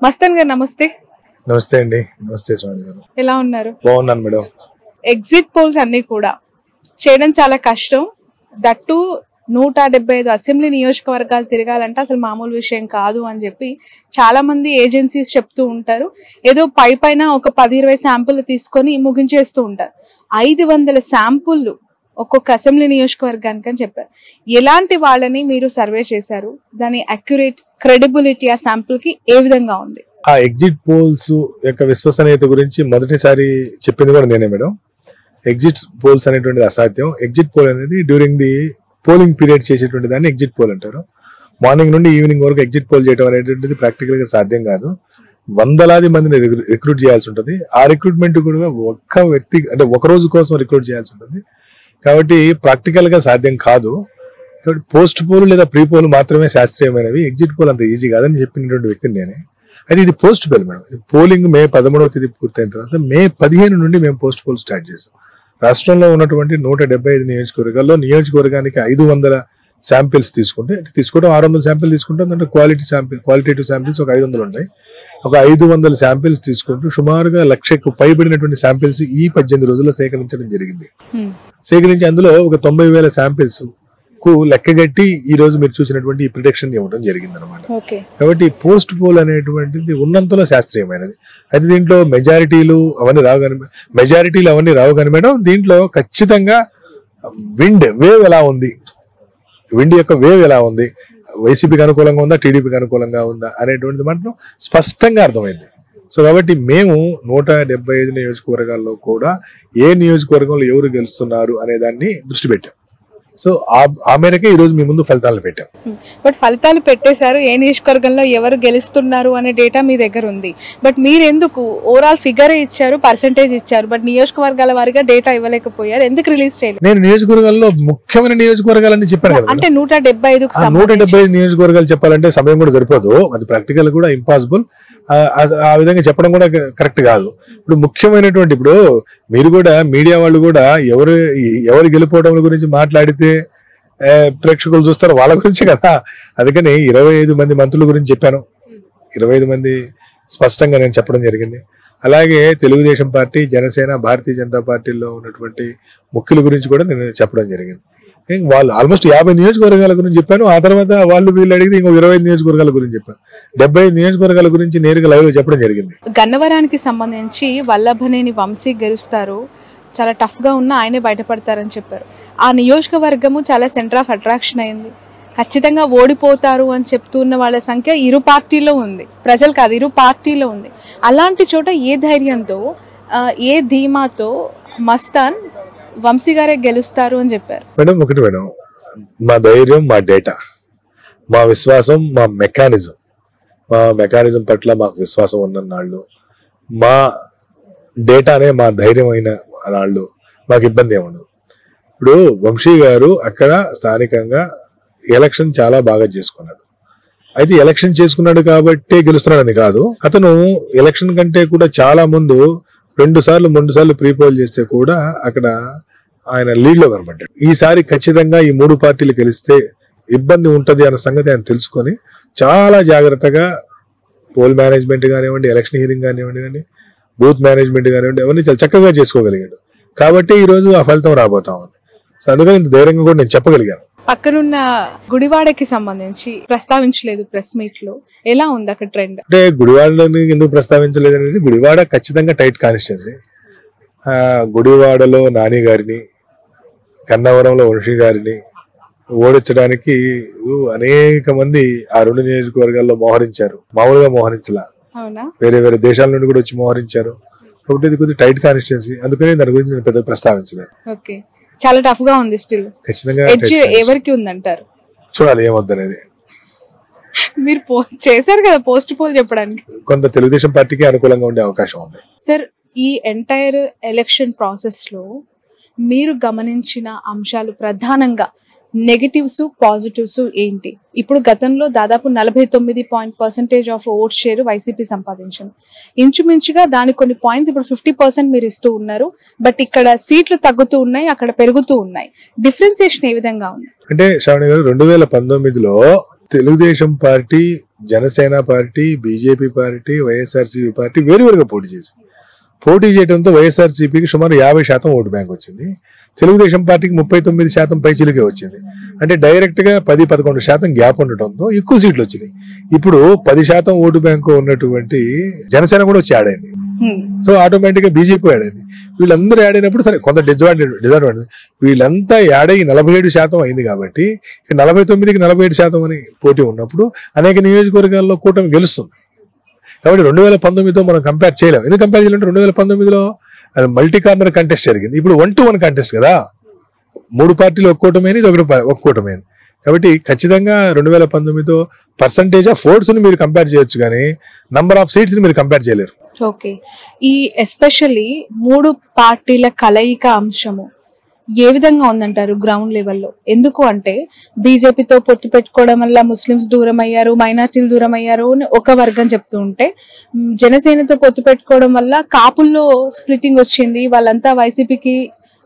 మస్తాన్ గారు నమస్తే. నమస్తే అండి. నమస్తే స్వామి గారు. ఎలా ఉన్నారు? బాగున్నాను మేడం. ఎగ్జిట్ పోల్స్ అన్ని కూడా చేయడం చాలా కష్టం. దట్టు 175 అసెంబ్లీ నియోజకవర్గాలు తిరగాలంటే అసలు మామూలు విషయం కాదు అని చెప్పి చాలా మంది ఏజెన్సీస్ చెప్తూ ఉంటారు. ఏదో పైన ఒక 10-20 శాంపుల్ తీసుకొని ముగించేస్తూ ఉంటారు. 500 శాంపుల్ ఒక్కొక్క అసెంబ్లీ నియోజకవర్గానికి అని చెప్పారు. ఎలాంటి వాళ్ళని మీరు సర్వే చేశారు? దాని అక్యురేట్ క్రెడిబిలిటీ ఆ శాంపుల్ కి ఏ విధంగా ఉంది? ఆ ఎగ్జిట్ పోల్స్ యొక్క విశ్వసనీయత గురించి మొదటిసారి చెప్పింది కూడా నేనే మేడం. ఎగ్జిట్ పోల్స్ అనేటువంటిది అసాధ్యం. ఎగ్జిట్ పోల్ అనేది డ్యూరింగ్ ది పోలింగ్ పీరియడ్ చేసేటువంటి దాన్ని ఎగ్జిట్ పోల్ అంటారు. మార్నింగ్ నుండి ఈవినింగ్ వరకు ఎగ్జిట్ పోల్ చేయడం అనేటువంటిది ప్రాక్టికల్ గా సాధ్యం కాదు. వందలాది మందిని రిక్రూట్ చేయాల్సి ఉంటుంది. ఆ రిక్రూట్మెంట్ కూడా ఒక్క వ్యక్తి అంటే ఒక రోజు కోసం రిక్రూట్ చేయాల్సి ఉంటుంది. కాబట్టి ప్రాక్టికల్ గా సాధ్యం కాదు. కాబట్టి పోస్ట్ పోల్ లేదా ప్రీ పోల్ మాత్రమే శాస్త్రీయమైనవి. ఎగ్జిట్ పోల్ అంత ఈజీ కాదని చెప్పినటువంటి వ్యక్తిని నేనే. అయితే ఇది పోస్ట్ పోల్ మేడం. పోలింగ్ మే 13వ తేదీ పూర్తయిన తర్వాత మే 15 నుండి మేము పోస్ట్ పోల్ స్టార్ట్ చేసాం. రాష్ట్రంలో ఉన్నటువంటి 175 నియోజకవర్గాల్లో నియోజకవర్గానికి 500 శాంపిల్స్ తీసుకోవడం 600 శాంపిల్ తీసుకుంటాం. అంటే క్వాలిటేటివ్ శాంపిల్స్ ఒక 500 ఉంటాయి. ఒక 500 శాంపిల్స్ తీసుకుంటూ సుమారుగా 1,00,000కు పైబడినటువంటి శాంపిల్స్ ఈ 18 రోజుల్లో సేకరించడం జరిగింది. సేకరించి అందులో ఒక 90,000 శాంపిల్స్ కు లెక్కగట్టి ఈ రోజు మీరు చూసినటువంటి ఈ ప్రిడిక్షన్ ఇవ్వడం జరిగింది అనమాట. కాబట్టి పోస్ట్ పోల్ అనేటువంటిది ఉన్నంతలో శాస్త్రీయమైనది. అయితే దీంట్లో మెజారిటీలు అవన్నీ రావు కానీ మేడం, దీంట్లో ఖచ్చితంగా విండ్ యొక్క వేవ్ ఎలా ఉంది, వైసీపీకి అనుకూలంగా ఉందా, టీడీపీకి అనుకూలంగా ఉందా అనేటువంటిది మాత్రం స్పష్టంగా అర్థమైంది. సో కాబట్టి మేము 175 నియోజకవర్గాల్లో కూడా ఏ నియోజకవర్గంలో ఎవరు గెలుస్తున్నారు అనే దాన్ని దృష్టి పెట్టాం. సో ఆ మేరకే ఈ రోజు మీ ముందు ఫలితాలు పెట్టాం. బట్ ఫలితాలు పెట్టేశారు, ఏ నియోజకవర్గంలో ఎవరు గెలుస్తున్నారు అనే డేటా మీ దగ్గర ఉంది. బట్ మీరు ఎందుకు ఓవరాల్ ఫిగర్ ఇచ్చారు, పర్సెంటేజ్ ఇచ్చారు, బట్ నియోజకవర్గాల వారిగా డేటా ఇవ్వలేకపోయారు? ఎందుకు రిలీజ్ చేయలేదు? నేను నియోజకవర్గాల్లో ముఖ్యమైన నియోజకవర్గాలని చెప్పాను కదా. అంటే 175 నియోజకవర్గాలు చెప్పాలంటే సమయం కూడా సరిపోదు. అది ప్రాక్టికల్ కూడా ఇంపాసిబుల్. ఆ విధంగా చెప్పడం కూడా కరెక్ట్ కాదు. ఇప్పుడు ముఖ్యమైనటువంటి ఇప్పుడు మీరు కూడా మీడియా వాళ్ళు కూడా ఎవరు గెలిపోవడం గురించి మాట్లాడితే ప్రేక్షకులు చూస్తారు, వాళ్ళ గురించి కదా. అందుకని 25 మంది మంత్రుల గురించి చెప్పాను. 25 మంది స్పష్టంగా నేను చెప్పడం జరిగింది. అలాగే తెలుగుదేశం పార్టీ, జనసేన, భారతీయ జనతా పార్టీలో ఉన్నటువంటి ముఖ్యుల గురించి కూడా నేను చెప్పడం జరిగింది. వాళ్ళు ఆల్మోస్ట్ 50 నియోజకవర్గాల గురించి చెప్పాను. ఆ తర్వాత వీళ్ళు అడిగితే ఇంకో 25 నియోజకవర్గాల గురించి చెప్పాను. 75 నియోజకవర్గాల గురించి నేరుగా లైవ్ లో చెప్పడం జరిగింది. గన్నవరానికి సంబంధించి వల్లభనేని వంశీ గెలుస్తారు, చాలా టఫ్ గా ఉన్న ఆయనే బయటపడతారని చెప్పారు. ఆ నియోజకవర్గము చాలా సెంటర్ ఆఫ్ అట్రాక్షన్ అయింది. ఖచ్చితంగా ఓడిపోతారు అని చెప్తున్న వాళ్ళ సంఖ్య ఇరు పార్టీలో ఉంది, ప్రజలు కాదు ఇరు పార్టీలో ఉంది. అలాంటి చోట ఏ ధైర్యంతో, ఏ ధీమాతో మస్తాన్ వంశీ గారే గెలుస్తారు అని చెప్పారు? మేడం, మా ధైర్యం, మా డేటా, మా విశ్వాసం, మా మెకానిజం పట్ల మాకు విశ్వాసం ఉన్న నాళ్ళు, మా డేటానే మా ధైర్యం అయిన నాళ్ళు మాకు ఇబ్బంది ఏముండదు. ఇప్పుడు వంశీ గారు అక్కడ స్థానికంగా ఎలక్షన్ చాలా బాగా చేసుకున్నాడు. అయితే ఎలక్షన్ చేసుకున్నాడు కాబట్టి గెలుస్తున్నాడని కాదు. అతను ఎలక్షన్ కంటే కూడా చాలా ముందు 2 సార్లు 3 సార్లు ప్రీపోల్ చేస్తే కూడా అక్కడ ఆయన లీడ్ లో కనబడ్డాడు. ఈసారి ఖచ్చితంగా ఈ 3 పార్టీలు గెలిస్తే ఇబ్బంది ఉంటది అన్న సంగతి ఆయన తెలుసుకొని చాలా జాగ్రత్తగా పోల్ మేనేజ్మెంట్ కానివ్వండి, ఎలక్షన్ హీరింగ్ కానివ్వండి, బూత్ మేనేజ్మెంట్ కానివ్వండి, అవన్నీ చాలా చక్కగా చేసుకోగలిగాడు. కాబట్టి ఈ రోజు ఆ ఫలితం రాబోతా ఉంది. సో అందుకని ఇంత ధైర్యంగా కూడా నేను చెప్పగలిగాను. పక్కనున్న గుడివాడకి సంబంధించి ప్రస్తావించలేదు ప్రెస్ మీట్ లో, ఎలా ఉంది అక్కడ ట్రెండ్? అంటే గుడివాడని ఎందుకు ప్రస్తావించలేదు అనేది, గుడివాడ ఖచ్చితంగా టైట్ కాన్స్టిట్యున్సీ. గుడివాడలో నాని గారిని, కన్నవరంలో వంశీ గారిని ఓడించడానికి అనేక మంది ఆ 2 నియోజకవర్గాల్లో మోహరించారు. మామూలుగా మోహరించలా, వేరే దేశాల నుండి కూడా వచ్చి మోహరించారు. కాబట్టి ఇది కొద్దిగా టైట్ కాన్స్టిట్యున్సీ, అందుకని దాని గురించి నేను పెద్ద ప్రస్తావించలేదు. చాలా టఫ్ గా ఉంది. స్టిల్ ఖచ్చితంగా ఎవరికి ఉందంటారు? చూడాలి ఏమవుద్దనేది. మీరు చేశారు కదా పోస్ట్ పోల్ చెప్పడానికి, కొంత తెలుగుదేశం పార్టీకి అనుకూలంగా ఉండే అవకాశం ఉంది. సార్, ఈ ఎంటైర్ ఎలక్షన్ ప్రాసెస్ లో మీరు గమనించిన అంశాలు ప్రధానంగా నెగటివ్స్, పాజిటివ్స్ ఏంటి? ఇప్పుడు గతంలో దాదాపు 49% ఆఫ్ ఓట్ షేర్ వైసీపీ సంపాదించింది. ఇంచుమించుగా దాని కొన్ని పాయింట్స్ ఇప్పుడు 50% మీరు ఇస్తూ ఉన్నారు. బట్ ఇక్కడ సీట్లు తగ్గుతూ ఉన్నాయి, అక్కడ పెరుగుతూ ఉన్నాయి. డిఫరెన్సియేషన్ ఏ విధంగా ఉంది? అంటే శ్రావణి గారు, 2019లో Telugu Desam party Janasena party, BJP party, YSRCP party వేరువేరుగా పోటీ చేసింది. పోటీ చేయడంతో వైఎస్ఆర్సీపీకి సుమారు 50% ఓటు బ్యాంక్ వచ్చింది. తెలుగుదేశం పార్టీకి 39% పైచిలుకే వచ్చింది. అంటే డైరెక్ట్ గా 10-11% గ్యాప్ ఉండటంతో ఎక్కువ సీట్లు వచ్చినాయి. ఇప్పుడు 10% ఓటు బ్యాంకు ఉన్నటువంటి జనసేన కూడా వచ్చి యాడ్ అయింది. సో ఆటోమేటిక్ గా బీజేపీ యాడ్ అయింది. వీళ్ళందరూ యాడ్ అయినప్పుడు సరే కొంత డిసడ్వాంటేజ్ వీళ్ళంతా యాడ్ అయ్యి 47% అయింది. కాబట్టి 49కి 47% అని పోటీ ఉన్నప్పుడు అనేక నియోజకవర్గాల్లో కూటమి గెలుస్తుంది. కాబట్టి 2019తో మనం కంపేర్ చేయలేం. ఎందుకు కంపేర్ చేయాలంటే 2019లో అది మల్టీ కార్నర్ కంటెస్ట్ జరిగింది. ఇప్పుడు 1-1 కంటెస్ట్ కదా, 3 పార్టీలు ఒక కూటమైంది, ఇది ఒక కూటమైంది. కాబట్టి ఖచ్చితంగా 2019తో పర్సంటేజ్ ఆఫ్ ఓట్స్ ని మీరు కంపేర్ చేయొచ్చు, కానీ నంబర్ ఆఫ్ సీట్స్ ని మీరు కంపేర్ చేయలేరు. ఓకే, ఈ ఎస్పెషల్లీ 3 పార్టీల కలయిక అంశము ఏ విధంగా ఉందంటారు గ్రౌండ్ లెవెల్లో? ఎందుకు అంటే బీజేపీతో పొత్తు పెట్టుకోవడం వల్ల ముస్లిమ్స్ దూరం అయ్యారు, మైనార్టీలు దూరం అయ్యారు అని ఒక వర్గం చెప్తూ ఉంటే, జనసేనతో పొత్తు పెట్టుకోవడం వల్ల కాపుల్లో స్ప్లిట్టింగ్ వచ్చింది, వాళ్ళంతా వైసీపీకి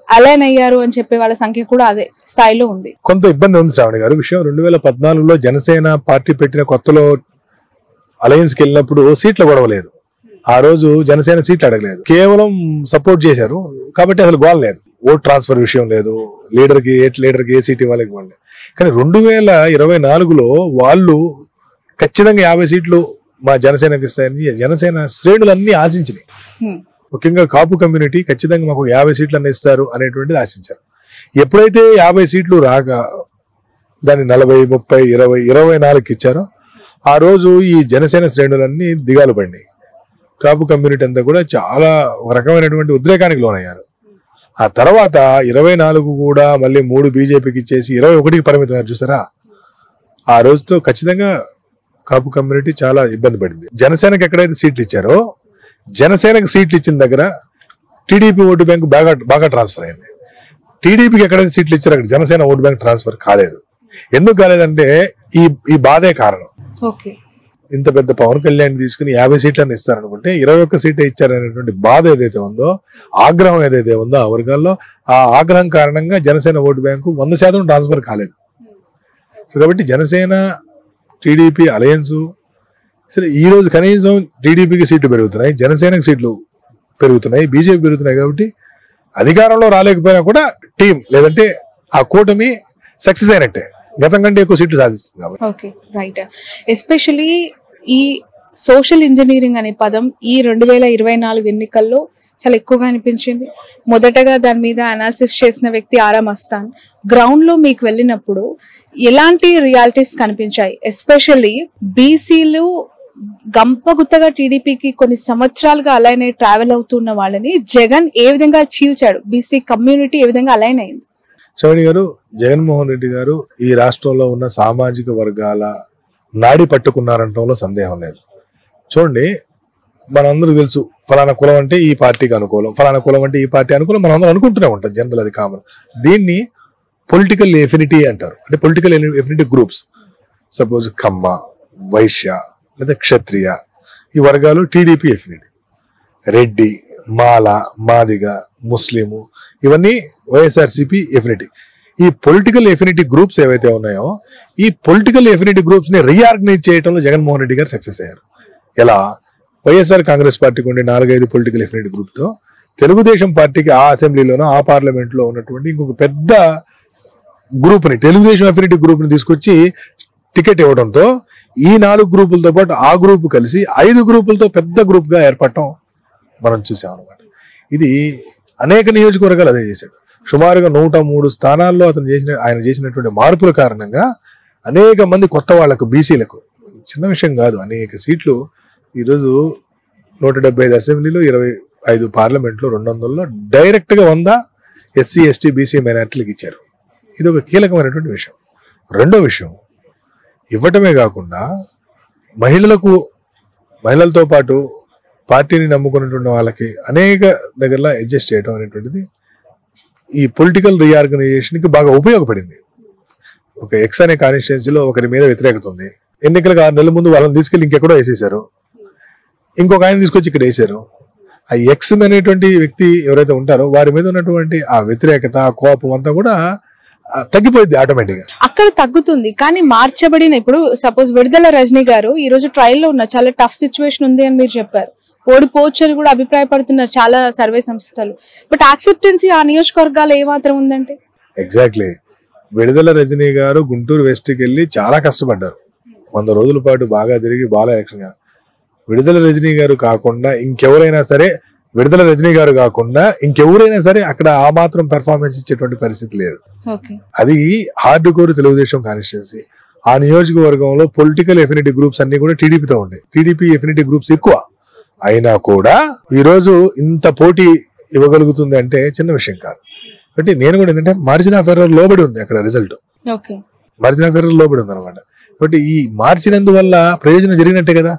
అలైన్ అయ్యారు అని చెప్పే వాళ్ళ సంఖ్య కూడా అదే స్థాయిలో ఉంది. కొంత ఇబ్బంది ఉంది శ్రావణి గారు. విషయం 2014లో జనసేన పార్టీ పెట్టిన కొత్తలో అలయన్స్ కి వెళ్ళినప్పుడు సీట్ల గొడవ లేదు. ఆ రోజు జనసేన సీట్లు అడగలేదు, కేవలం సపోర్ట్ చేశారు. కాబట్టి అసలు గోల్ లేదు, ఓట్ ట్రాన్స్ఫర్ విషయం లేదు, లీడర్కి ఏ సీట్ ఇవ్వాలి ఇవ్వలేదు. కానీ 2024లో వాళ్ళు ఖచ్చితంగా 50 సీట్లు మా జనసేనకి ఇస్తాయని జనసేన శ్రేణులన్నీ ఆశించినాయి. ముఖ్యంగా కాపు కమ్యూనిటీ ఖచ్చితంగా మాకు 50 సీట్లు అన్న ఇస్తారు అనేటువంటిది ఆశించారు. ఎప్పుడైతే 50 సీట్లు రాక దాన్ని 40, 30, 20, 24కి ఇచ్చారో ఆ రోజు ఈ జనసేన శ్రేణులన్నీ దిగాలు పడినాయి. కాపు కమ్యూనిటీ అంతా కూడా చాలా ఒక రకమైనటువంటి ఉద్రేకానికి లోనయ్యారు. ఆ తర్వాత 24 కూడా మళ్ళీ 3 బీజేపీకి ఇచ్చేసి 21కి పరిమితం చూసారా. ఆ రోజుతో ఖచ్చితంగా కాపు కమ్యూనిటీ చాలా ఇబ్బంది పడింది. జనసేనకి ఎక్కడైతే సీట్లు ఇచ్చారో జనసేనకి సీట్లు ఇచ్చిన దగ్గర టీడీపీ ఓటు బ్యాంక్ బాగా ట్రాన్స్ఫర్ అయింది. టీడీపీకి ఎక్కడైతే సీట్లు ఇచ్చారో అక్కడ జనసేన ఓటు బ్యాంక్ ట్రాన్స్ఫర్ కాలేదు. ఎందుకు కాలేదంటే ఈ బాధే కారణం. ఇంత పెద్ద పవన్ కళ్యాణ్ తీసుకుని 50 సీట్లను ఇస్తారనుకుంటే 21 సీటే ఇచ్చారనేటువంటి బాధ ఏదైతే ఉందో, ఆగ్రహం ఏదైతే ఉందో ఆ వర్గాల్లో, ఆ ఆగ్రహం కారణంగా జనసేన ఓటు బ్యాంకు 100% ట్రాన్స్ఫర్ కాలేదు. సో కాబట్టి జనసేన టీడీపీ అలయన్స్ సరే ఈ రోజు కనీసం టీడీపీకి సీట్లు పెరుగుతున్నాయి, జనసేనకి సీట్లు పెరుగుతున్నాయి, బీజేపీ పెరుగుతున్నాయి. కాబట్టి అధికారంలో రాలేకపోయినా కూడా టీం లేదంటే ఆ కూటమి సక్సెస్ అయినట్టే, గతం కంటే ఎక్కువ సీట్లు సాధిస్తుంది. Okay, right. ఎస్పెషలీ ఈ సోషల్ ఇంజనీరింగ్ అనే పదం ఈ 2024 ఎన్నికల్లో చాలా ఎక్కువగా అనిపించింది. మొదటగా దాని మీద అనాలిసిస్ చేసిన వ్యక్తి ఆరా మస్తాన్. గ్రౌండ్ లో మీకు వెళ్ళినప్పుడు ఎలాంటి రియాలిటీస్ కనిపించాయి? ఎస్పెషల్లీ బీసీలు గంపగుత్తగా టీడీపీకి కొన్ని సంవత్సరాలుగా అలైన్ అయి ట్రావెల్ అవుతున్న వాళ్ళని జగన్ ఏ విధంగా చీల్చాడు, బీసీ కమ్యూనిటీ ఏ విధంగా అలైన్ అయింది? చౌడి గారు, జగన్మోహన్ రెడ్డి గారు ఈ రాష్ట్రంలో ఉన్న సామాజిక వర్గాల నాడి పట్టుకున్నారంటంలో సందేహం లేదు. చూడండి, మనందరూ తెలుసు ఫలానా కులం అంటే ఈ పార్టీకి అనుకూలం, ఫలానా కులం అంటే ఈ పార్టీ అనుకూలం, మనం అందరూ అనుకుంటూనే ఉంటాం, జనరల్ అది కామన్. దీన్ని పొలిటికల్ ఎఫినిటీ అంటారు. అంటే పొలిటికల్ ఎఫినిటీ గ్రూప్స్, సపోజ్ కమ్మ, వైశ్య లేదా క్షత్రియ, ఈ వర్గాలు టీడీపీ ఎఫినిటీ. రెడ్డి, మాల, మాదిగ, ముస్లిము, ఇవన్నీ వైఎస్ఆర్సీపీ ఎఫినిటీ. ఈ పొలిటికల్ ఎఫినిటీ గ్రూప్స్ ఏవైతే ఉన్నాయో ఈ పొలిటికల్ ఎఫినిటీ గ్రూప్స్ ని రీఆర్గనైజ్ చేయడంలో జగన్మోహన్ రెడ్డి గారు సక్సెస్ అయ్యారు. ఎలా? వైఎస్ఆర్ కాంగ్రెస్ పార్టీకి ఉండే 4-5 పొలిటికల్ ఎఫినిటీ గ్రూప్ తో తెలుగుదేశం పార్టీకి ఆ అసెంబ్లీలోనో ఆ పార్లమెంట్ లో ఉన్నటువంటి ఇంకొక పెద్ద గ్రూప్ ని, తెలుగుదేశం ఎఫినిటీ గ్రూప్ ని తీసుకొచ్చి టికెట్ ఇవ్వడంతో ఈ 4 గ్రూపులతో పాటు ఆ గ్రూప్ కలిసి 5 గ్రూపులతో పెద్ద గ్రూప్ గా ఏర్పడటం మనం చూసాం అనమాట. ఇది అనేక నియోజకవర్గాలు అదే చేశాడు. సుమారుగా 103 స్థానాల్లో ఆయన చేసినటువంటి మార్పుల కారణంగా అనేక మంది కొత్త వాళ్లకు, బీసీలకు, చిన్న విషయం కాదు, అనేక సీట్లు ఈరోజు 175 అసెంబ్లీలో, 25 పార్లమెంట్లో, 200లో డైరెక్ట్ గా 100 ఎస్సీ, ఎస్టీ, బీసీ మైనార్టీలకు ఇచ్చారు. ఇది ఒక కీలకమైనటువంటి విషయం. రెండో విషయం, ఇవ్వటమే కాకుండా మహిళలతో పాటు పార్టీని నమ్ముకున్నటువంటి వాళ్ళకి అనేక దగ్గరలో అడ్జస్ట్ చేయడం అనేటువంటిది ఈ పొలిటికల్ రీఆర్గనైజేషన్ కి బాగా ఉపయోగపడింది. ఒక ఎక్స్ అనే కాన్స్టిట్యున్సీలో ఒకరి మీద వ్యతిరేకత ఉంది, ఎన్నికలకు 6 నెలల ముందు వాళ్ళని తీసుకెళ్లి ఇంకెక్కడో వేసేశారు, ఇంకొక ఆయన తీసుకొచ్చి ఇక్కడ వేశారు. ఆ ఎక్స్ అనేటువంటి వ్యక్తి ఎవరైతే ఉంటారో వారి మీద ఉన్నటువంటి ఆ వ్యతిరేకత, ఆ కోపం అంతా కూడా తగ్గిపోయింది ఆటోమేటిక్ గా. అక్కడ తగ్గుతుంది, కానీ మార్చబడిన ఇప్పుడు సపోజ్ విడుదల రజనీ గారు ఈ రోజు ట్రయల్ లో ఉన్నారు, చాలా టఫ్ సిచ్యువేషన్ ఉంది అని మీరు చెప్పారు, ఓడిపోవచ్చు అని కూడా అభిప్రాయపడుతున్నారు చాలా సర్వే సంస్థలు. బట్ యాక్సెప్టెన్సీ ఆ నియోజకవర్గాలు ఏమాత్రం ఉందంటే? ఎగ్జాక్ట్లీ. విడుదల రజనీ గారు గుంటూరు వెస్ట్ కి వెళ్ళి చాలా కష్టపడ్డారు, 100 రోజుల పాటు బాగా తిరిగి బాగా యాక్షన్ గా. విడుదల రజనీ గారు కాకుండా ఇంకెవరైనా సరే, విడుదల రజనీ గారు కాకుండా ఇంకెవరైనా సరే అక్కడ ఆ మాత్రం పెర్ఫార్మెన్స్ ఇచ్చేటువంటి పరిస్థితి లేదు. అది హార్డ్ కోర్ తెలుగుదేశం కాన్స్టిట్యున్సీ. ఆ నియోజకవర్గంలో పొలిటికల్ ఎఫినిటీ గ్రూప్స్ అన్ని కూడా టీడీపీతో ఉంటాయి. టీడీపీ ఎఫినిటీ గ్రూప్స్ ఎక్కువ అయినా కూడా ఈ రోజు ఇంత పోటీ ఇవ్వగలుగుతుంది అంటే చిన్న విషయం కాదు. కాబట్టి నేను కూడా ఏంటంటే మార్జిన్ ఆఫ్ ఎర్రర్ లోబడి ఉంది అక్కడ రిజల్ట్, మార్జిన్ ఆఫ్ ఎర్రర్ లోబడి ఉంది అనమాట. కాబట్టి ఈ మార్చినందువల్ల ప్రయోజనం జరిగినట్టే కదా.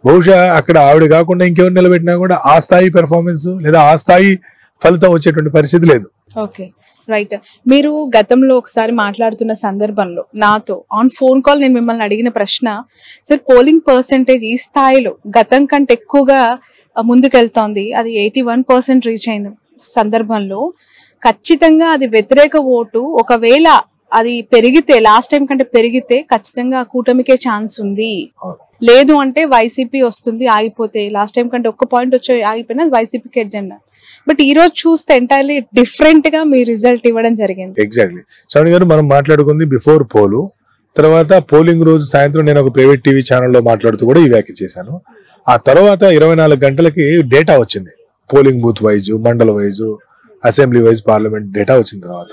బహుశా అక్కడ ఆవిడ కాకుండా ఇంకెవరు నిలబెట్టినా కూడా ఆ స్థాయి పెర్ఫార్మెన్స్ లేదా ఆ స్థాయి ఫలితం వచ్చేటువంటి పరిస్థితి లేదు. Okay, right. మీరు గతంలో ఒకసారి మాట్లాడుతున్న సందర్భంలో నాతో ఆన్ ఫోన్ కాల్ నేను మిమ్మల్ని అడిగిన ప్రశ్న, సార్ పోలింగ్ పర్సెంటేజ్ ఈ స్థాయిలో గతం కంటే ఎక్కువగా ముందుకెళ్తోంది, అది 81% రీచ్ అయిన సందర్భంలో ఖచ్చితంగా అది వ్యతిరేక ఓటు ఒకవేళ అది పెరిగితే, లాస్ట్ టైం కంటే పెరిగితే ఖచ్చితంగా కూటమికే ఛాన్స్ ఉంది, లేదు అంటే వైసీపీ వస్తుంది ఆగిపోతే, లాస్ట్ టైం కంటే ఒక్క పాయింట్ వచ్చి ఆగిపోయినా వైసీపీకి ఎజెండా. బట్ ఈ రోజు చూస్తే ఎంటైర్లీ డిఫరెంట్ గా మీ రిజల్ట్ ఇవ్వడం జరిగింది. ఎగ్జాక్ట్లీ శ్రవణి గారు, మనం మాట్లాడుకుంది బిఫోర్ పోలు. తర్వాత పోలింగ్ రోజు సాయంత్రం నేను ఒక ప్రైవేట్ టీవీ ఛానల్లో మాట్లాడుతూ కూడా ఈ వ్యాఖ్య చేశాను. ఆ తర్వాత 24 గంటలకి డేటా వచ్చింది, పోలింగ్ బూత్ వైజ్, మండల wise, assembly wise, parliament data వచ్చిన తర్వాత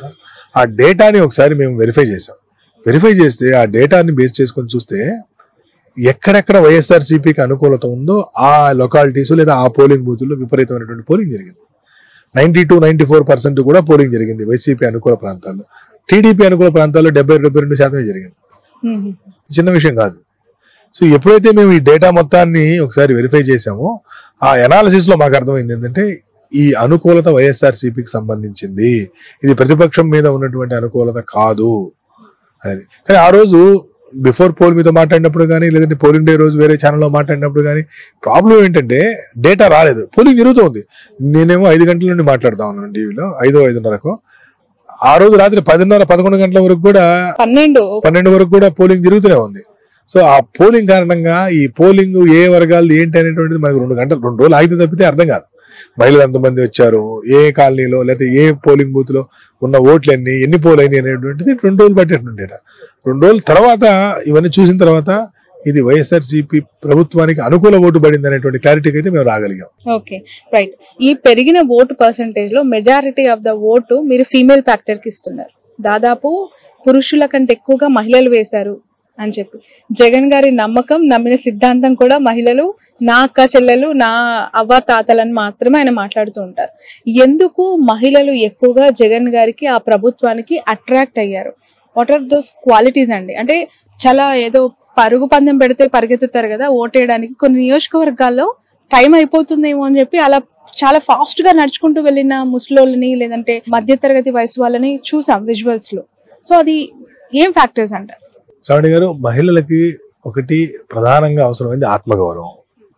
ఆ డేటాని ఒకసారి మేము వెరిఫై చేసాం. వెరిఫై చేస్తే ఆ డేటాని బేస్ చేసుకొని చూస్తే ఎక్కడెక్కడ వైఎస్ఆర్సీపీకి అనుకూలత ఉందో ఆ లొకాలిటీస్ లేదా ఆ పోలింగ్ బూతుల్లో విపరీతమైనటువంటి పోలింగ్ జరిగింది. 92-94% కూడా పోలింగ్ జరిగింది వైసీపీ అనుకూల ప్రాంతాల్లో. టీడీపీ అనుకూల ప్రాంతాల్లో 70-72% జరిగింది. చిన్న విషయం కాదు. సో ఎప్పుడైతే మేము ఈ డేటా మొత్తాన్ని ఒకసారి వెరిఫై చేసామో ఆ అనాలిసిస్ లో మాకు అర్థమైంది ఏంటంటే ఈ అనుకూలత వైఎస్ఆర్సీపీకి సంబంధించింది, ఇది ప్రతిపక్షం మీద ఉన్నటువంటి అనుకూలత కాదు అనేది. కానీ ఆ రోజు బిఫోర్ పోల్ మీతో మాట్లాడినప్పుడు కానీ, లేదంటే పోలింగ్ డే రోజు వేరే ఛానల్లో మాట్లాడినప్పుడు కానీ ప్రాబ్లం ఏంటంటే డేటా రాలేదు, పోలింగ్ జరుగుతుంది. నేనేమో 5 గంటల నుండి మాట్లాడుతా ఉన్నాను టీవీలో, 5-5:30కు. ఆ రోజు రాత్రి 10:30-11 గంటల వరకు కూడా 12 వరకు కూడా పోలింగ్ జరుగుతూనే ఉంది. సో ఆ పోలింగ్ కారణంగా ఈ పోలింగ్ ఏ వర్గాలు ఏంటి అనేటువంటిది మనకు 2 రోజులు ఆగితే తప్పితే అర్థం కాదు. మహిళలు ఎంతమంది వచ్చారు, ఏ కాలనీలో లేకపోతే ఏ పోలింగ్ బూత్ లో ఉన్న ఓట్లు ఎన్ని పోల్ అయినాయి అనేటువంటిది 2 రోజులు పట్టేటువంటి 2 రోజుల తర్వాత ఇవన్నీ చూసిన తర్వాత ఇది వైఎస్ఆర్సీపీ ప్రభుత్వానికి అనుకూల ఓటు పడింది అనేటువంటి క్లారిటీకి అయితే మేము రాగలిగాం. Okay, right. ఈ పెరిగిన ఓటు పర్సెంటేజ్ లో మెజారిటీ ఆఫ్ ద ఓటు మీరు ఫీమేల్ ఫ్యాక్టర్ కి ఇస్తున్నారు, దాదాపు పురుషుల కంటే ఎక్కువగా మహిళలు వేశారు అని చెప్పి. జగన్ గారి నమ్మకం, నమ్మిన సిద్ధాంతం కూడా మహిళలు, నా అక్క చెల్లెలు, నా అవ్వ తాతలని మాత్రమే ఆయన మాట్లాడుతూ ఉంటారు. ఎందుకు మహిళలు ఎక్కువగా జగన్ గారికి, ఆ ప్రభుత్వానికి అట్రాక్ట్ అయ్యారు? వాట్ ఆర్ దోస్ క్వాలిటీస్ అండి? అంటే చాలా ఏదో పరుగు పందెం పెడితే పరిగెత్తుతారు కదా ఓటేయడానికి, కొన్ని నియోజకవర్గాల్లో టైం అయిపోతుందేమో అని చెప్పి అలా చాలా ఫాస్ట్ గా నడుచుకుంటూ వెళ్ళిన ముసలోళ్ళని, లేదంటే మధ్యతరగతి వయసు వాళ్ళని చూసాం విజువల్స్ లో. సో అది ఏం ఫ్యాక్టర్స్ అంటారు? శ్రావణి గారు, మహిళలకి ఒకటి ప్రధానంగా అవసరమైంది ఆత్మగౌరవం,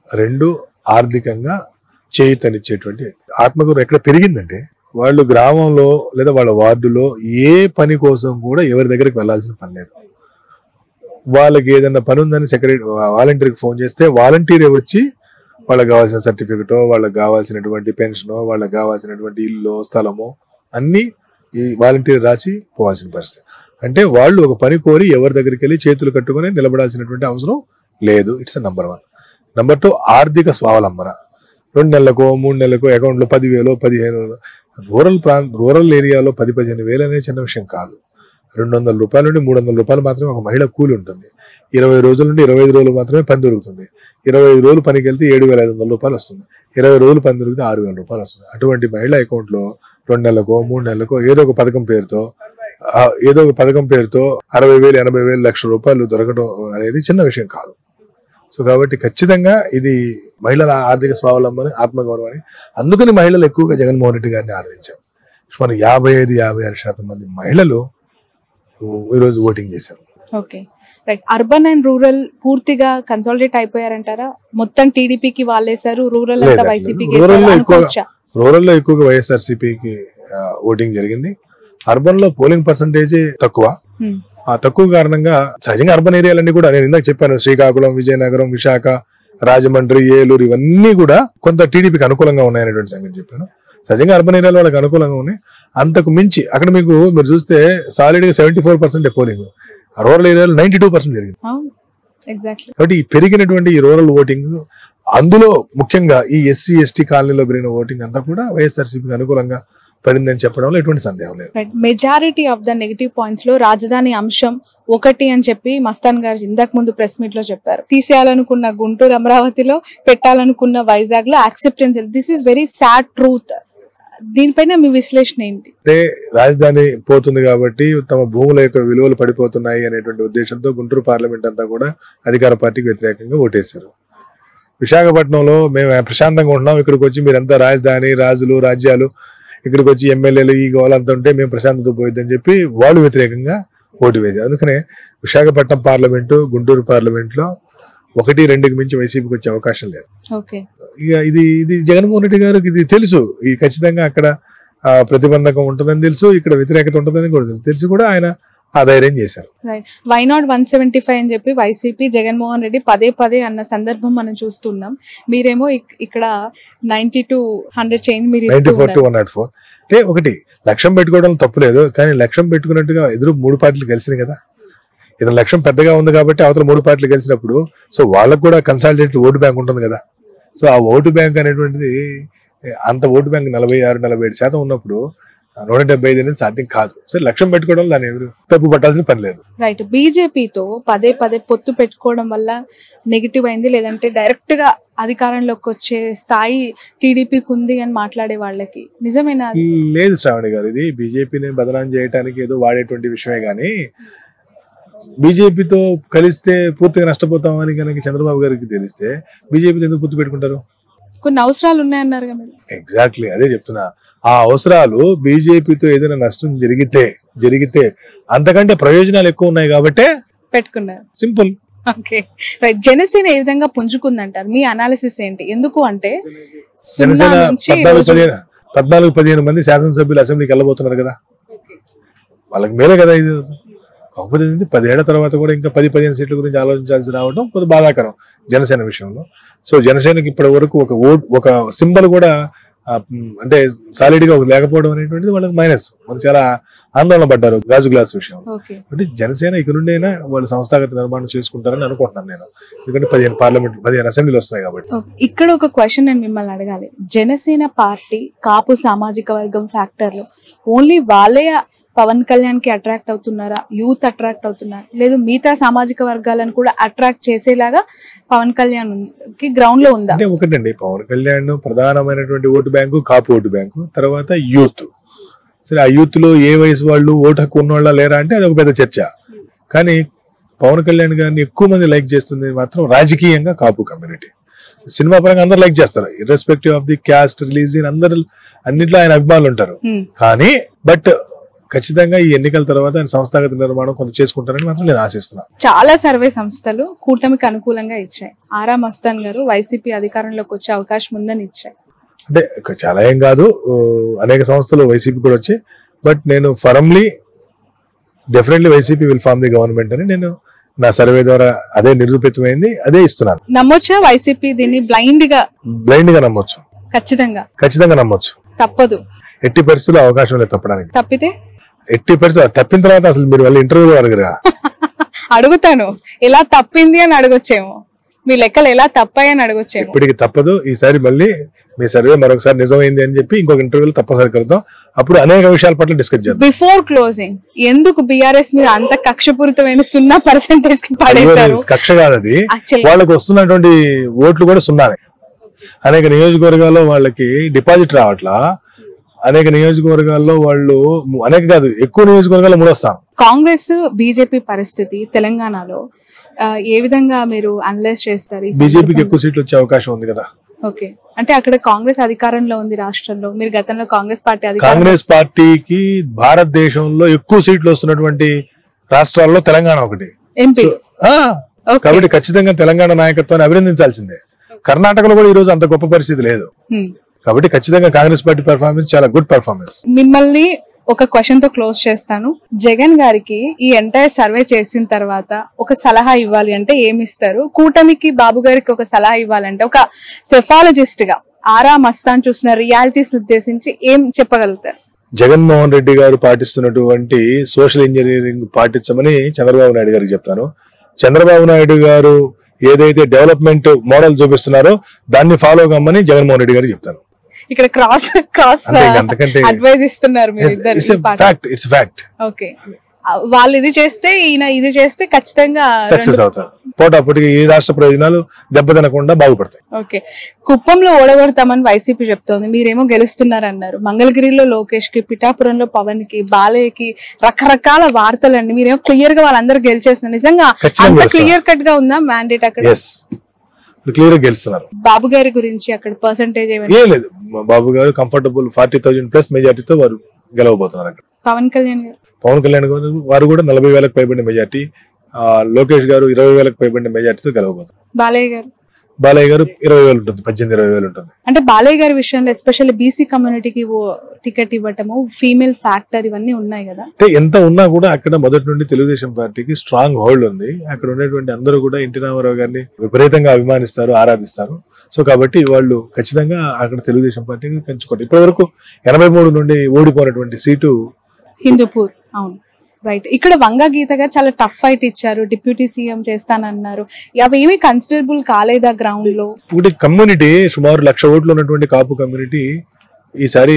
2 ఆర్థికంగా చేయూతనిచ్చేటువంటి ఆత్మగౌరవం. ఎక్కడ పెరిగిందంటే వాళ్ళు గ్రామంలో లేదా వాళ్ళ వార్డులో ఏ పని కోసం కూడా ఎవరి దగ్గరికి వెళ్లాల్సిన పని లేదు. వాళ్ళకి ఏదైనా పని ఉందని వాలంటీర్కి ఫోన్ చేస్తే వాలంటీరే వచ్చి వాళ్ళకి కావాల్సిన సర్టిఫికెటో, వాళ్ళకి కావాల్సినటువంటి పెన్షనో, వాళ్ళకి కావాల్సినటువంటి ఇల్లు, స్థలమో అన్ని ఈ వాలంటీర్ రాసి పోవాల్సిన పరిస్థితి. అంటే వాళ్ళు ఒక పని కోరి ఎవరి దగ్గరికి వెళ్ళి చేతులు కట్టుకుని నిలబడాల్సినటువంటి అవసరం లేదు. It's number 1. నంబర్ 2, ఆర్థిక స్వావలంబన. 2 నెలలకో 3 నెలలకో అకౌంట్లో 10,000, 15,000. రూరల్ ఏరియాలో 10-15 వేలు అనేది చిన్న విషయం కాదు. 200 రూపాయల నుండి 300 రూపాయలు మాత్రమే ఒక మహిళ కూలి ఉంటుంది. 20 రోజుల నుండి 25 రోజులు మాత్రమే పని దొరుకుతుంది. 25 రోజులు పనికి వెళ్తే 7,500 రూపాయలు వస్తుంది. 20 రోజులు పని దొరికితే 6,000 రూపాయలు వస్తుంది. అటువంటి మహిళ అకౌంట్ లో 2 నెలలకో 3 నెలలకో ఏదో ఒక పథకం పేరుతో 60,000, 80,000, 1,00,000 రూపాయలు దొరకడం అనేది చిన్న విషయం కాదు. సో కాబట్టి ఖచ్చితంగా ఇది మహిళల ఆర్థిక స్వావలంబన, ఆత్మగౌరవాన్ని. అందుకని మహిళలు ఎక్కువగా జగన్మోహన్ రెడ్డి గారిని ఆదరించారు. మన 55-56% మంది మహిళలు ఈరోజు ఓటింగ్ చేశారు. Okay, right. Urban and rural పూర్తిగా కన్సాలిడేట్ అయిపోయారంటారా? మొత్తం టీడీపీకి వాళ్ళేసారు, రూరల్ అంతా వైసీపీకి. రూరల్ లో ఎక్కువగా వైఎస్ఆర్సీపీకి ఓటింగ్ జరిగింది. అర్బన్ లో పోలింగ్ పర్సంటేజ్ తక్కువ. Hmm. ఆ తక్కువ కారణంగా సహజంగా అర్బన్ ఏరియాలన్నీ కూడా నేను ఇందాక చెప్పాను, శ్రీకాకుళం, విజయనగరం, విశాఖ, రాజమండ్రి, ఏలూరు ఇవన్నీ కూడా కొంత టీడీపీకి అనుకూలంగా ఉన్నాయనేటువంటి సంగతి చెప్పాను. సహజంగా అర్బన్ ఏరియాలో వాళ్ళకి అనుకూలంగా ఉన్నాయి. అంతకు మించి అక్కడ మీరు చూస్తే సాలిడ్ గా 74% పోలింగ్, రూరల్ ఏరియాలో 92% జరిగింది. కాబట్టి ఈ పెరిగినటువంటి ఈ రూరల్ ఓటింగ్, అందులో ముఖ్యంగా ఈ ఎస్సీ ఎస్టీ కాలనీలో పెరిగిన ఓటింగ్ అంతా కూడా వైఎస్ఆర్సీపీకి అనుకూలంగా పడిందని చెప్పడంలో ఎటువంటి సందేహం లేదు. Majority of the negative points లో రాజధాని అంశం ఒకటి అని చెప్పి మస్తాన్ గారు ఇంతకు ముందు ప్రెస్ మీట్ లో చెప్పారు. తీసేయాలనుకున్న గుంటూరు అమరావతిలో, పెట్టాలనుకున్న వైజాగ్ లో acceptance. This is very sad truth. దీనిపైన మీ విశ్లేషణ ఏంటి? అంటే రాజధాని పోతుంది కాబట్టి తమ భూముల యొక్క విలువలు పడిపోతున్నాయి అనేటువంటి ఉద్దేశంతో గుంటూరు పార్లమెంట్ అంతా కూడా అధికార పార్టీకి వ్యతిరేకంగా ఓటేశారు. విశాఖపట్నంలో మేము ప్రశాంతంగా ఉంటున్నాం, ఇక్కడికి వచ్చి మీరంతా రాజధాని, రాజులు, రాజ్యాలు, ఇక్కడికి వచ్చి ఎమ్మెల్యేలు ఈ గోలంతా ఉంటే మేము ప్రశాంతత పోయిద్దని చెప్పి వాళ్ళు వ్యతిరేకంగా ఓటు వేశారు. అందుకనే విశాఖపట్నం పార్లమెంటు, గుంటూరు పార్లమెంట్ లో 1-2కి మించి వైసీపీకి వచ్చే అవకాశం లేదు. ఇక ఇది జగన్మోహన్ రెడ్డి గారికి ఇది తెలుసు. ఈ ఖచ్చితంగా అక్కడ ప్రతిబంధకం ఉంటుందని తెలుసు, ఇక్కడ వ్యతిరేకత ఉంటుందని కూడా తెలుసు కూడా ఆయన ఆ ధైర్యం చేశారు. వై నాట్ 175 అని చెప్పి వైసీపీ, జగన్మోహన్ రెడ్డి పదే అన్న సందర్భం మనం చూస్తున్నాం. మీరేమో ఇక్కడ 90 to 100 చేంజ్, మీరు 94 to 104. అంటే ఒకటి లక్ష్యం పెట్టుకోవడం తప్పులేదు, కానీ లక్ష్యం పెట్టుకున్నట్టుగా ఎదురు 3 పార్టీలు కలిసినాయి కదా. ఇతని లక్ష్యం పెద్దగా ఉంది కాబట్టి అవతల 3 పార్టీలు కలిసినప్పుడు సో వాళ్ళకు కూడా కన్సాలిడేటెడ్ ఓటు బ్యాంక్ ఉంటుంది కదా. సో ఆ ఓటు బ్యాంక్ అనేటువంటిది అంత ఓటు బ్యాంక్ 46-47% ఉన్నప్పుడు 175 అనేది సాధ్యం కాదు. సరే లక్ష్యం పెట్టుకోవడం దాన్ని ఎవరు తప్పు పట్టాల్సిన పని లేదు. రైట్. బీజేపీతో పదే పొత్తు పెట్టుకోవడం వల్ల నెగిటివ్ అయింది, లేదంటే డైరెక్ట్ గా అధికారంలోకి వచ్చే స్థాయి టీడీపీకి ఉంది అని మాట్లాడే వాళ్ళకి నిజమేనా? లేదు శ్రావణి గారు, ఇది బీజేపీని బదనాం చేయడానికి ఏదో వాడేటువంటి విషయమే గానీ బీజేపీతో కలిస్తే పూర్తిగా నష్టపోతామని కనుక చంద్రబాబు గారికి తెలిస్తే బీజేపీతో ఎందుకు పొత్తు పెట్టుకుంటారు? కొన్ని అవసరాలు ఉన్నాయన్నారు కదా. ఎగ్జాక్ట్లీ అదే చెప్తున్నా. ఆ అవసరాలు బీజేపీతో ఏదైనా నష్టం జరిగితే అంతకంటే ప్రయోజనాలు ఎక్కువ ఉన్నాయి కాబట్టి పెట్టుకున్నారు. సింపుల్. Okay right. జనసేన ఏ విధంగా పుంజుకుందంటారు? మీ అనాలిసిస్ ఏంటి? ఎందుకు అంటే జనసేన 14-15 మంది శాసనసభ్యులు అసెంబ్లీకి వెళ్ళబోతున్నారు కదా, వాళ్ళకి మేలే కదా ఇది. కాకపోతే 10 ఏళ్ల తర్వాత కూడా ఇంకా 10-15 సీట్ల గురించి ఆలోచించాల్సి రావడం కొంచెం బాధాకరం జనసేన విషయంలో. సో జనసేనకి ఇప్పటి వరకు ఒక సింబల్ కూడా అంటే సాలిడ్ గా లేకపోవడం అనేటువంటిది వాళ్ళకి మైనస్. వాళ్ళు చాలా ఆందోళన పడ్డారు గాజు గ్లాస్ విషయంలో. అంటే జనసేన ఇక నుండైనా వాళ్ళు సంస్థాగత నిర్మాణం చేసుకుంటారని అనుకుంటున్నాను నేను, ఎందుకంటే 15 అసెంబ్లీలు వస్తాయి కాబట్టి. ఇక్కడ ఒక క్వశ్చన్ నేను మిమ్మల్ని అడగాలి. జనసేన పార్టీ కాపు సామాజిక వర్గం ఫ్యాక్టర్ లో ఓన్లీ వాళ్ళే పవన్ కళ్యాణ్ కి అట్రాక్ట్ అవుతున్నారా, యూత్ అట్రాక్ట్ అవుతున్నారు, లేదు మిగతా సామాజిక వర్గాలను కూడా అట్రాక్ట్ చేసేలాగా పవన్ కళ్యాణ్ కి గ్రౌండ్ లో ఉందా? అంటే ఒకటండి, పవన్ కళ్యాణ్ ప్రధానమైనటువంటి ఓటు బ్యాంకు కాపు ఓటు బ్యాంకు, తర్వాత యూత్. సరే ఆ యూత్ లో ఏ వయసు వాళ్ళు ఓటు హక్కు ఉన్నవాళ్ళ లేరా అంటే అది ఒక పెద్ద చర్చ. కానీ పవన్ కళ్యాణ్ గారిని ఎక్కువ మంది లైక్ చేస్తుంది మాత్రం రాజకీయంగా కాపు కమ్యూనిటీ. సినిమా పరంగా అందరు లైక్ చేస్తారు, irrespective of the caste, religion, అందరు అన్నిట్లో ఆయన అభిమానులు ఉంటారు. కానీ బట్ ఖచ్చితంగా ఈ ఎన్నికల తర్వాత ఆయన సంస్థాగత నిర్మాణం కొంత చేసుకుంటారని మాత్రం నేను ఆశిస్తున్నాను. చాలా సర్వే సంస్థలు కూటమికి అనుకూలంగా ఇచ్చాయి. ఆరా మస్తాన్ గారు వైసీపీ అధికారంలోకి వచ్చే అవకాశం ఉందని ఇచ్చాయి. అంటే చాలా ఏం కాదు, అనేక సంస్థలు వైసీపీ కూడా వచ్చాయి. బట్ నేను firmly definitely YCP will form the government అని నేను నా సర్వే ద్వారా అదే నిరూపితమైంది, అదే ఇస్తున్నాను. నమ్మొచ్చా వైసీపీ దీన్ని బ్లైండ్ గా నమ్మొచ్చు? ఖచ్చితంగా నమ్మొచ్చు. తప్పదు, ఎట్టి పరిస్థితుల్లో అవకాశం లేదు తప్పడానికి. తప్పితే ఎట్టి పరిస్థితులు తప్పిన తర్వాత అసలు మీరు వెళ్ళి ఇంటర్వ్యూ అడగరా? అడుగుతాను, ఎలా తప్పింది అని అడగొచ్చేమో, మీ లెక్కలు ఎలా తప్పాయని అడగొచ్చేమో. ఇప్పటికి తప్పదు, ఈసారి మళ్ళీ మీ సర్వే మరొకసారి నిజమైంది అని చెప్పి ఇంకొక ఇంటర్వ్యూలో తప్పనిసరి కలుద్దాం. అప్పుడు అనేక విషయాల పట్ల డిస్కస్ చేద్దాం. బిఫోర్ క్లోజింగ్ ఎందుకు బీఆర్ఎస్ మీద అంత కక్షపూరితమైన 0% కి పడేశారు? కక్ష కాదు అది, వాళ్ళకి వస్తున్నటువంటి ఓట్లు కూడా 0. అనేక నియోజకవర్గాల్లో వాళ్ళకి డిపాజిట్ రావట్లా, అనేక నియోజకవర్గాల్లో వాళ్ళు ఎక్కువ నియోజకవర్గాల్లో 3 వస్తాం. కాంగ్రెస్ బీజేపీ పరిస్థితి తెలంగాణలో ఏ విధంగా మీరు అనలైజ్ చేస్తారు? బీజేపీకి ఎక్కువ సీట్లు వచ్చే అవకాశం ఉంది కదా. ఓకే, అంటే అక్కడ కాంగ్రెస్ అధికారంలో ఉంది రాష్ట్రంలో. మీరు గతంలో కాంగ్రెస్ పార్టీకి భారతదేశంలో ఎక్కువ సీట్లు వస్తున్నటువంటి రాష్ట్రాల్లో తెలంగాణ ఒకటి, ఎంపీ. కాబట్టి ఖచ్చితంగా తెలంగాణ నాయకత్వాన్ని అభినందించాల్సిందే. కర్ణాటకలో కూడా ఈ రోజు అంత గొప్ప పరిస్థితి లేదు. కాబట్టి ఖచ్చితంగా కాంగ్రెస్ పార్టీ పెర్ఫార్మెన్స్ చాలా గుడ్ పెర్ఫార్మెన్స్. మిమ్మల్ని ఒక క్వశ్చన్ తో క్లోజ్ చేస్తాను. జగన్ గారికి ఈ ఎంటైర్ సర్వే చేసిన తర్వాత ఒక సలహా ఇవ్వాలి అంటే ఏమి ఇస్తారు? కూటమికి బాబు గారికి ఒక సలహా ఇవ్వాలంటే ఒక సెఫాలజిస్ట్ గా ఆరా మస్తాన్ చూసిన రియాలిటీస్ ఉద్దేశించి ఏం చెప్పగలుగుతారు? జగన్మోహన్ రెడ్డి గారు పాటిస్తున్నటువంటి సోషల్ ఇంజనీరింగ్ పాటించమని చంద్రబాబు నాయుడు గారికి చెప్తాను. చంద్రబాబు నాయుడు గారు ఏదైతే డెవలప్మెంట్ మోడల్ చూపిస్తున్నారో దాన్ని ఫాలో కమ్మని జగన్మోహన్ రెడ్డి గారికి చెప్తాను. ఇక్కడ క్రాస్ అడ్వైజ్ ఇస్తున్నారు మీరు ఇద్దరు. ఓకే, వాళ్ళు ఇది చేస్తే ఈయన ఇది చేస్తే ఖచ్చితంగా సక్సెస్ అవుతారు. పోటాపోటీగా ఈ రాష్ట్ర ప్రయోజనాలు దెబ్బతినకుండా బాగుపడతాయి. ఓకే, కుప్పంలో ఓడగొడతామని వైసీపీ చెప్తోంది, మీరేమో గెలుస్తున్నారు అన్నారు. మంగళగిరిలో లోకేష్ కి, పిఠాపురంలో పవన్ కి, బాలయ్యకి రకరకాల వార్తలండి. మీరేమో క్లియర్ గా వాళ్ళందరూ గెలిచేస్తున్నారు. నిజంగా అంత క్లియర్ కట్ గా ఉందా మ్యాండేట్ అక్కడ? క్లియర్ గా గెలుస్తున్నారు. బాబు గారి గురించి అక్కడ పర్సెంటేజ్ ఏం లేదు. బాబు గారు కంఫర్టబుల్ 40,000+ మెజార్టీతో వారు గెలవబోతున్నారు అక్కడ. పవన్ కళ్యాణ్ గారు వారు కూడా 40,000కు పైబడిన మెజార్టీ, లోకేష్ గారు 20,000కు పైబడిన మెజార్టీతో గెలవబోతున్నారు. బాలయ్య గారు 20,000 ఉంటుంది, 18-20,000 ఉంటుంది. అంటే బాలయ్య గారి విషయంలో ఎస్పెషల్లీ బీసీ కమ్యూనిటీకి టికెట్ ఇవ్వటము, ఫీమేల్ ఫ్యాక్టర్ ఇవన్నీ ఉన్నాయి కదా. అంటే ఎంత ఉన్నా కూడా అక్కడ మొదటి నుండి తెలుగుదేశం పార్టీకి స్ట్రాంగ్ హోల్డ్ ఉంది. అక్కడ ఉన్నటువంటి అందరూ కూడా ఎన్టీ రామారావు గారిని విపరీతంగా అభిమానిస్తారు, ఆరాధిస్తారు. సో కాబట్టి వాళ్ళు ఖచ్చితంగా అక్కడ తెలుగుదేశం పార్టీకి పెంచుకోండి. ఇప్పటి వరకు 83 నుండి ఓడిపోయినటువంటి సీటు హిందూపూర్. అవును, రైట్. ఇక్కడ వంగా గీత గారు చాలా టఫ్ ఫైట్ ఇచ్చారు, డిప్యూటీ సీఎం చేస్తానన్నారు. అవి ఏమీ కన్సిడరబుల్ కాలేదా గ్రౌండ్ లో? కమ్యూనిటీ సుమారు 1,00,000 ఓట్లు ఉన్నటువంటి కాపు కమ్యూనిటీ ఈసారి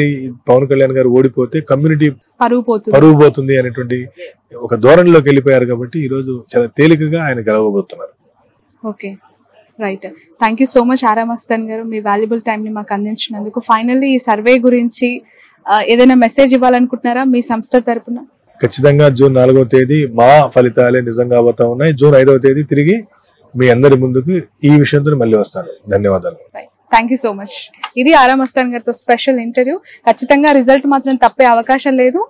పవన్ కళ్యాణ్ గారు ఓడిపోతే కమ్యూనిటీ పరువు పోతుంది అనేటువంటి ఒక ధోరణిలోకి వెళ్ళిపోయారు. కాబట్టి ఈ రోజు చాలా తేలికగా ఆయన గెలవబోతున్నారు. Okay, right. Thank you so much Aara Mastan గారు, మీ వాల్యుబుల్ టైం ని మాకు అందించినందుకు. ఫైనల్లీ ఈ సర్వే గురించి ఏదైనా మెసేజ్ ఇవ్వాలనుకుంటున్నారా మీ సంస్థ తరపున? ఖచ్చితంగా జూన్ 4వ తేదీ మా ఫలితాలే నిజంగా అవుతా ఉన్నాయి. జూన్ 5వ తేదీ తిరిగి మీ అందరి ముందుకు ఈ విషయంతో మళ్ళీ వస్తాను. ధన్యవాదాలు. Thank you so much. ఇది ఆరా మస్తాన్ గారితో స్పెషల్ ఇంటర్వ్యూ. ఖచ్చితంగా రిజల్ట్ మాత్రం తప్పే అవకాశం లేదు.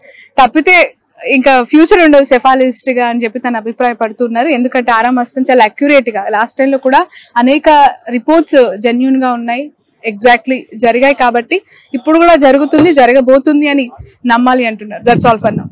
తప్పితే ఇంకా ఫ్యూచర్ ఉండదు సెఫాలజిస్ట్ గా అని చెప్పి తను అభిప్రాయపడుతున్నారు. ఎందుకంటే ఆరా మస్తాన్ చాలా అక్యురేట్ గా లాస్ట్ టైం లో కూడా అనేక రిపోర్ట్స్ జెన్యూన్ గా ఉన్నాయి, ఎగ్జాక్ట్లీ జరిగాయి. కాబట్టి ఇప్పుడు కూడా జరుగుతుంది, జరగబోతుంది అని నమ్మాలి అంటున్నారు. That's all for now.